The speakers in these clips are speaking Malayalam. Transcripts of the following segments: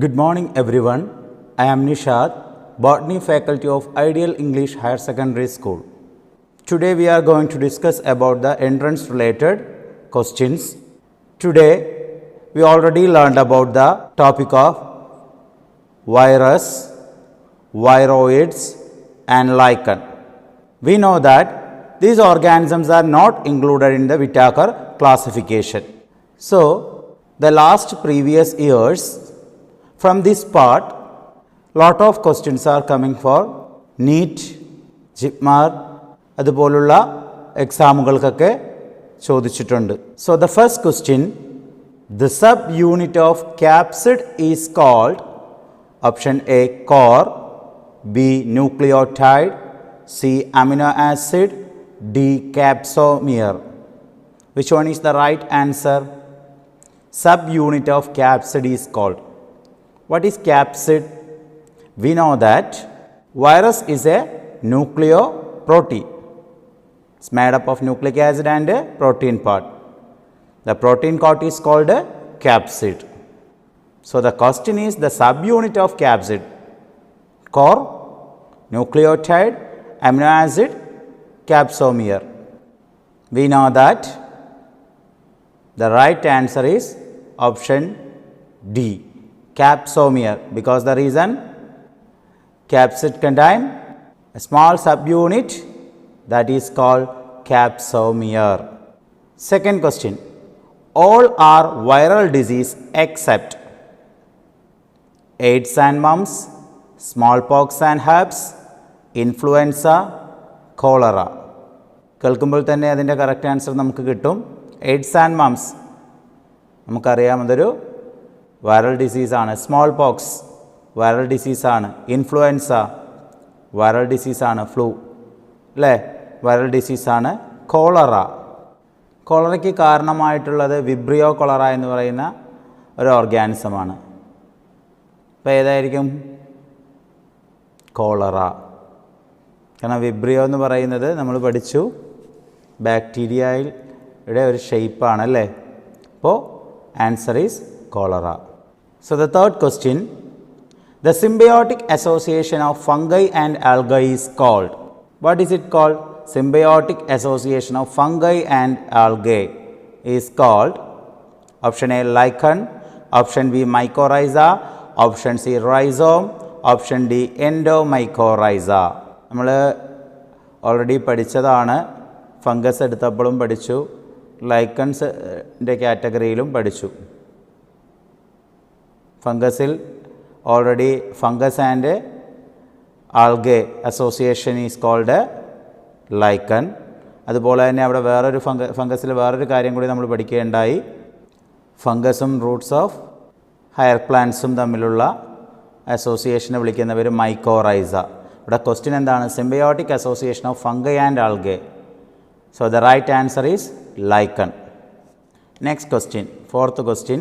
Good morning everyone. I am Nishad, Botany faculty of Ideal English Higher Secondary School. Today we are going to discuss about the entrance related questions. Today we already learned about the topic of virus, viroids and lichen. We know that these organisms are not included in the Whittaker classification. So the last previous years from this part, lot of questions are coming for NEET, JIPMAR, അതുപോലുള്ള എക്സാമുകൾക്കൊക്കെ ചോദിച്ചിട്ടുണ്ട്. So the first question, the subunit of capsid is called option A core, B nucleotide, C amino acid, D capsomer. Which one is the right answer? Subunit of capsid is called. What is capsid? We know that virus is a nucleoprotein. It's made up of nucleic acid and a protein part. The protein part is called a capsid. So the question is the subunit of capsid: core, nucleotide, amino acid, capsomer. We know that the right answer is option D, capsomer, because the reason capsid contain a small subunit that is called capsomer. Second question, all are viral disease except AIDS and mumps, smallpox and herpes, influenza, cholera. കേൾക്കുമ്പോൾ തന്നെ അതിൻ്റെ കറക്റ്റ് ആൻസർ നമുക്ക് കിട്ടും. എയ്ഡ്സ് ആൻഡ് മംസ് നമുക്കറിയാം, അതൊരു വൈറൽ ഡിസീസാണ്. സ്മോൾ പോക്സ് വൈറൽ ഡിസീസാണ്. ഇൻഫ്ലുവൻസ വൈറൽ ഡിസീസാണ്. ഫ്ലൂ അല്ലേ വൈറൽ ഡിസീസാണ്. കോളറയ്ക്ക് കാരണമായിട്ടുള്ളത് വിബ്രിയോ കൊളറ എന്ന് പറയുന്ന ഒരു ഓർഗാനിസമാണ്. അപ്പോൾ ഏതായിരിക്കും? കോളറ. കാരണം വിബ്രിയോ എന്ന് പറയുന്നത് നമ്മൾ പഠിച്ചു ബാക്ടീരിയയുടെ ഒരു ഷേപ്പാണ് അല്ലേ. അപ്പോൾ answer is cholera. So the third question, the symbiotic association of fungi and algae is called. What is it called? Symbiotic association of fungi and algae is called option A lichen, option B mycorrhiza, option C rhizome, option D endomycorrhiza. നമ്മൾ ഓൾറെഡി പഠിച്ചതാണ്. ഫംഗസ് എടുത്തപ്പോഴും പഠിച്ചു, ലൈക്കൺസിൻ്റെ കാറ്റഗറിയിലും പഠിച്ചു. ഫംഗസിൽ already fungus and algae association is called lichen. അതുപോലെ തന്നെ അവിടെ വേറൊരു ഫംഗസിൽ വേറൊരു കാര്യം കൂടി നമ്മൾ പഠിക്കുകയുണ്ടായി. ഫംഗസും റൂട്ട്സ് ഓഫ് ഹയർ പ്ലാന്റ്സും തമ്മിലുള്ള അസോസിയേഷനെ വിളിക്കുന്നവർ മൈക്കോറൈസ. ഇവിടെ ക്വസ്റ്റ്യൻ എന്താണ്? Symbiotic association of fungi and algae. So the right answer is lichen. Next question, fourth question.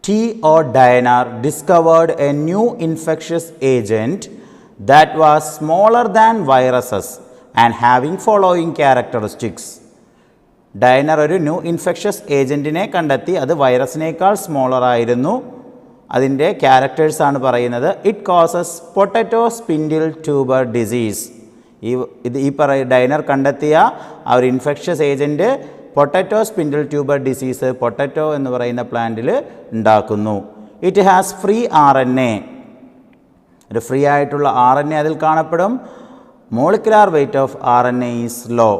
T.O. Dyer discovered a new infectious agent that was smaller than viruses and having following characteristics. ഡയനർ ഒരു ന്യൂ ഇൻഫെക്ഷ്യസ് ഏജൻറ്റിനെ കണ്ടെത്തി. അത് വൈറസിനേക്കാൾ സ്മോളർ ആയിരുന്നു. അതിൻ്റെ ക്യാരക്ടേഴ്സാണ് പറയുന്നത്. It causes potato spindle tuber disease. ഈ ഡയനർ കണ്ടെത്തിയ ആ ഒരു infectious agent potato spindle tuber disease potato എന്ന് പറയുന്ന പ്ലാന്റിൽ ഉണ്ടാക്കുന്നു. ഇറ്റ് ഹാസ് ഫ്രീ RNA, ഒരു ഫ്രീ ആയിട്ടുള്ള RNA അതിൽ കാണപ്പെടും. Molecular weight of RNA is low.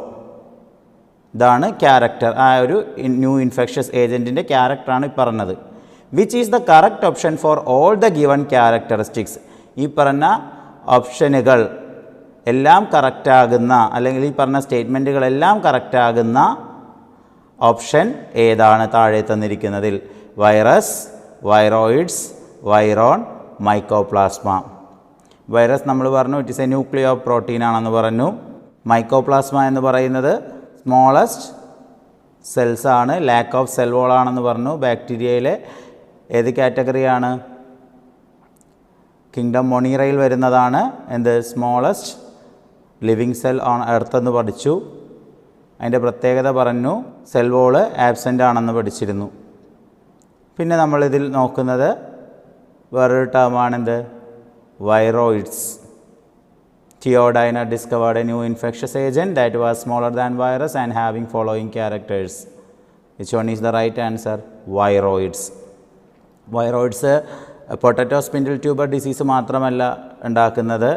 ഇതാണ് ക്യാരക്ടർ. ആ ഒരു ന്യൂ ഇൻഫെക്ഷ്യസ് ഏജൻറ്റിൻ്റെ ക്യാരക്ടറാണ് ഈ പറഞ്ഞത്. Which is the correct option for all the given characteristics. ഈ പറഞ്ഞ ഓപ്ഷനുകൾ എല്ലാം കറക്റ്റാകുന്ന, അല്ലെങ്കിൽ ഈ പറഞ്ഞ സ്റ്റേറ്റ്മെൻറ്റുകളെല്ലാം കറക്റ്റാകുന്ന ഓപ്ഷൻ ഏതാണ് താഴെ തന്നിരിക്കുന്നതിൽ? Virus, viroids, virion, mycoplasma. Virus നമ്മൾ പറഞ്ഞു it is a nucleoprotein ആണെന്ന് പറഞ്ഞു. മൈക്കോപ്ലാസ്മ എന്ന് പറയുന്നത് സ്മോളസ്റ്റ് സെൽസ് ആണ്, ലാക്ക് ഓഫ് സെൽ വോൾ ആണെന്ന് പറഞ്ഞു. ബാക്ടീരിയയിലെ ഏത് കാറ്റഗറിയാണ്? കിങ്ഡം മൊണീറയിൽ വരുന്നതാണ്. എന്ത്? Smallest living cell on earth എന്ന് പഠിച്ചു. അതിൻ്റെ പ്രത്യേകത പറഞ്ഞു, സെൽ വോള് ആബ്സെൻ്റ് ആണെന്ന് പഠിച്ചിരുന്നു. പിന്നെ നമ്മളിതിൽ നോക്കുന്നത് വേറൊരു ടേമാണെന്ത്? Viroids. Theodina discovered a new infectious agent that was smaller than virus and having following characters. Which one is the right answer? Viroids. Viroids potato spindle tuber disease മാത്രമല്ല ഉണ്ടാക്കുന്നത്,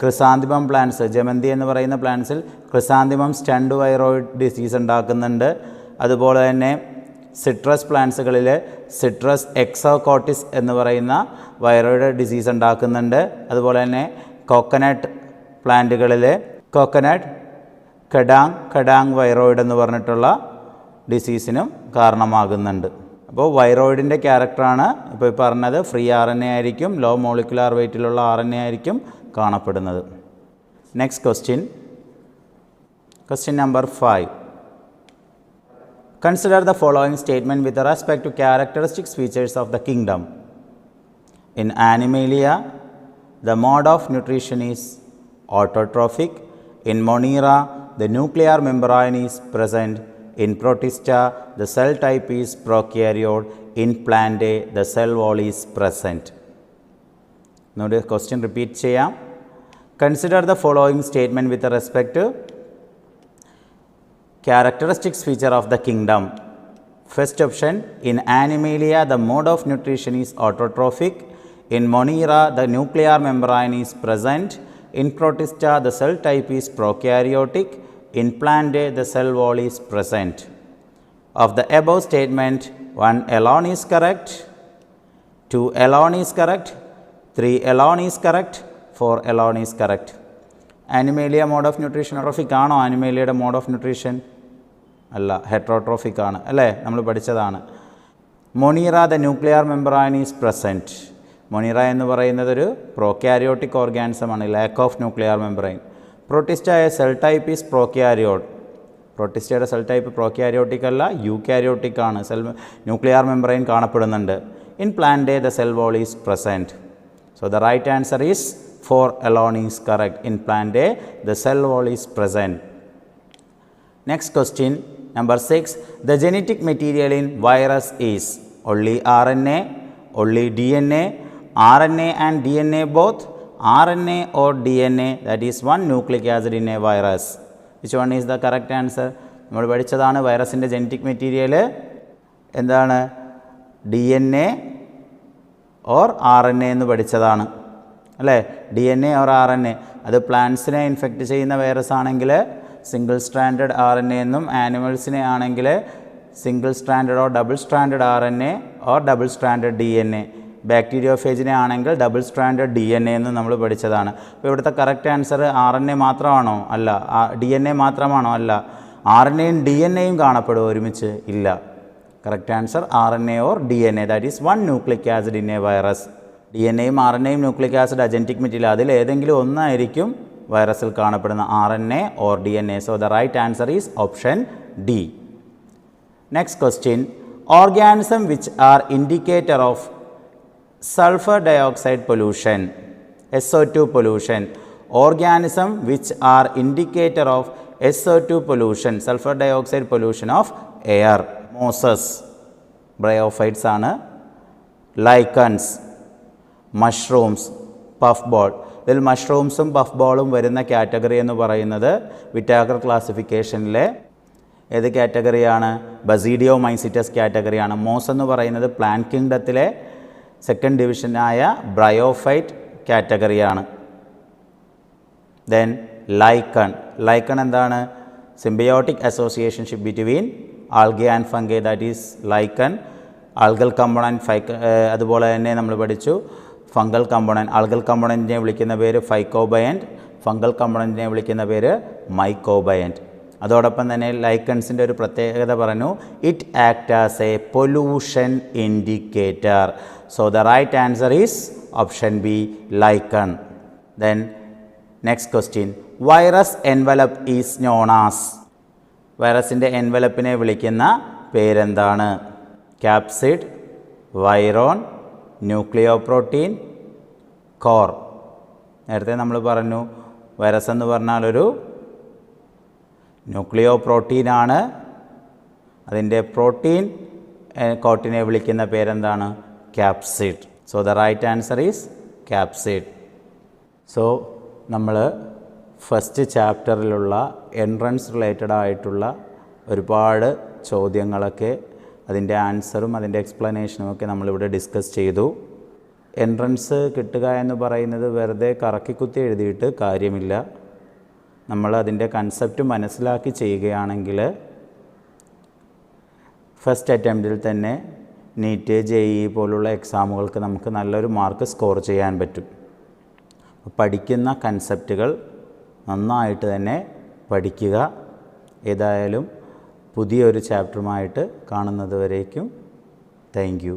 ക്രിസാന്തിമം പ്ലാന്റ്സ്, ജമന്തി എന്ന് പറയുന്ന പ്ലാന്റ്സിൽ ക്രിസാന്തിമം സ്റ്റണ്ട് വൈറോയിഡ് ഡിസീസ് ഉണ്ടാക്കുന്നുണ്ട്. അതുപോലെ തന്നെ സിട്രസ് പ്ലാന്റ്സുകളിൽ സിട്രസ് എക്സോകോട്ടിസ് എന്ന് പറയുന്ന വൈറോയിഡ് ഡിസീസ് ഉണ്ടാക്കുന്നുണ്ട്. അതുപോലെ തന്നെ കോക്കനട്ട് പ്ലാന്റുകളിൽ കോക്കനട്ട് കഡാങ് വൈറോയിഡ് എന്ന് പറഞ്ഞിട്ടുള്ള ഡിസീസിനും കാരണമാകുന്നുണ്ട്. അപ്പോൾ വൈറോയിഡിൻ്റെ ക്യാരക്ടറാണ് ഇപ്പോൾ പറഞ്ഞത്. ഫ്രീ RNA ആയിരിക്കും, ലോ മോളിക്കുലാർ വെയ്റ്റിലുള്ള RNA ആയിരിക്കും കാണപ്പെടുന്നത്. Next question number 5. Consider the following statement with respect to characteristics features of the kingdom. In animalia the mode of nutrition is autotrophic. In Monera, the nuclear membrane is present. In Protista, the cell type is prokaryote. In Plantae, the cell wall is present. Now the question repeat cheyam. Consider the following statement with respect to characteristics feature of the kingdom. First option, in Animalia, the mode of nutrition is autotrophic. In Monera, the nuclear membrane is present. In Protista, the cell type is prokaryotic. In Plantae, the cell wall is present. Of the above statement, 1 alone is correct, 2 alone is correct, 3 alone is correct, 4 alone is correct. Animalia mode of nutrition trophic ആണോ? Animaliaയുടെ mode of nutrition അല്ല, heterotrophic ആണ് അല്ലേ, നമ്മൾ പഠിച്ചതാണ്. Monera, the nuclear membrane is present. Monera എന്ന് പറയുന്നതൊരു പ്രോക്യാരിയോട്ടിക് ഓർഗാനിസമാണ്, ലാക്ക് ഓഫ് ന്യൂക്ലിയർ മെംബ്രെയിൻ. പ്രൊട്ടിസ്റ്റയ സെൽ ടൈപ്പ് ഈസ് പ്രോക്യാരിയോട്ട്. പ്രൊട്ടിസ്റ്റയുടെ സെൽ ടൈപ്പ് പ്രോക്യാരിയോട്ടിക് അല്ല, യൂക്യാരിയോട്ടിക് ആണ്. ന്യൂക്ലിയർ മെംബ്രെയിൻ കാണപ്പെടുന്നുണ്ട്. In Plantae the cell wall is present. So the right answer is 4 alone is correct. In Plantae, the cell wall is present. Next question number 6. The genetic material in virus is only RNA, only DNA, RNA and DNA both, RNA or DNA, that is one nucleic acid in a virus. Which one is the correct answer? നമ്മൾ പഠിച്ചതാണ് വൈറസിൻ്റെ ജനറ്റിക് മെറ്റീരിയൽ എന്താണ്? DNA or RNA എന്ന് പഠിച്ചതാണ് അല്ലേ? DNA or RNA. അത് പ്ലാന്റ്സിനെ ഇൻഫെക്റ്റ് ചെയ്യുന്ന വൈറസ് ആണെങ്കിൽ സിംഗിൾ സ്ട്രാൻഡഡ് RNA എന്നും, ആനിമൽസിനെ ആണെങ്കിൽ single stranded or double stranded RNA or double stranded DNA. ബാക്ടീരിയോഫേജിനെ ആണെങ്കിൽ ഡബിൾ സ്ട്രാൻഡഡ് DNA എന്ന് നമ്മൾ പഠിച്ചതാണ്. അപ്പോൾ ഇവിടുത്തെ കറക്റ്റ് ആൻസർ RNA മാത്രമാണോ? അല്ല. DNA മാത്രമാണോ? അല്ല. RNAയും DNAയും കാണപ്പെടുമോ ഒരുമിച്ച്? ഇല്ല. Correct answer RNA or DNA, that is one nucleic acid in a virus. DNAയും RNAയും ന്യൂക്ലിക് ആസിഡ് ജനറ്റിക് മെറ്റീരിയൽ, അതിൽ ഏതെങ്കിലും ഒന്നായിരിക്കും വൈറസിൽ കാണപ്പെടുന്ന RNA or DNA. So the right answer is option D. Next question. Organisms which are indicator of sulfur dioxide pollution, SO2 pollution. Organisms which are indicator of SO2 pollution, sulfur dioxide pollution of air. Mosses, bryophytes ആണ്. Lichens, mushrooms, puffball. ഇതിൽ മഷ്റൂംസും പഫ് ബോളും വരുന്ന കാറ്റഗറി എന്ന് പറയുന്നത് വിറ്റാഗർ ക്ലാസിഫിക്കേഷനിലെ ഏത് കാറ്റഗറിയാണ്? ബസീഡിയോമൈസിറ്റസ് കാറ്റഗറിയാണ്. മോസ് എന്ന് പറയുന്നത് plant കിങ്ഡത്തിലെ second ഡിവിഷനായ bryophyte കാറ്റഗറിയാണ്. Then lichen എന്താണ്? Symbiotic അസോസിയേഷൻഷിപ്പ് between algae and fungi, that is lichen. Algal component അതുപോലെ തന്നെ നമ്മൾ പഠിച്ചു ഫംഗൽ കമ്പോണൻറ്റ്. ആൽഗൽ കമ്പോണൻറ്റിനെ വിളിക്കുന്ന പേര് ഫൈക്കോബയൻറ്റ്, ഫംഗൽ കമ്പോണൻറ്റിനെ വിളിക്കുന്ന പേര് മൈക്കോബയൻറ്റ്. അതോടൊപ്പം തന്നെ ലൈക്കൺസിൻ്റെ ഒരു പ്രത്യേകത പറഞ്ഞു, it act as a pollution indicator. So the right answer is option B, lichen. Then next question. Virus envelope is known as. വൈറസിൻ്റെ എൻവലപ്പിനെ വിളിക്കുന്ന പേരെന്താണ്? Capsid, virion, nucleoprotein, core. നേരത്തെ നമ്മൾ പറഞ്ഞു വൈറസ് എന്ന് പറഞ്ഞാൽ ഒരു ന്യൂക്ലിയോപ്രോട്ടീനാണ്. അതിൻ്റെ പ്രോട്ടീൻ കോട്ടിനെ വിളിക്കുന്ന പേരെന്താണ്? Capsid. So the right answer is capsid. So നമ്മൾ ഫസ്റ്റ് ചാപ്റ്ററിലുള്ള എൻട്രൻസ് റിലേറ്റഡ് ആയിട്ടുള്ള ഒരുപാട് ചോദ്യങ്ങളൊക്കെ അതിൻ്റെ ആൻസറും അതിൻ്റെ എക്സ്പ്ലനേഷനും ഒക്കെ നമ്മളിവിടെ ഡിസ്കസ് ചെയ്തു. എൻട്രൻസ് കിട്ടുക എന്ന് പറയുന്നത് വെറുതെ കറക്കിക്കുത്തി എഴുതിയിട്ട് കാര്യമില്ല. നമ്മൾ അതിൻ്റെ കൺസെപ്റ്റ് മനസ്സിലാക്കി ചെയ്യുകയാണെങ്കിൽ ഫസ്റ്റ് അറ്റംപ്റ്റിൽ തന്നെ നീറ്റ്, JEE പോലുള്ള എക്സാമുകൾക്ക് നമുക്ക് നല്ലൊരു മാർക്ക് സ്കോർ ചെയ്യാൻ പറ്റും. പഠിക്കുന്ന കൺസെപ്റ്റുകൾ നന്നായിട്ട് തന്നെ പഠിക്കുക. ഏതായാലും പുതിയൊരു ചാപ്റ്ററുമായിട്ട് കാണുന്നത് വരേക്കും താങ്ക് യു.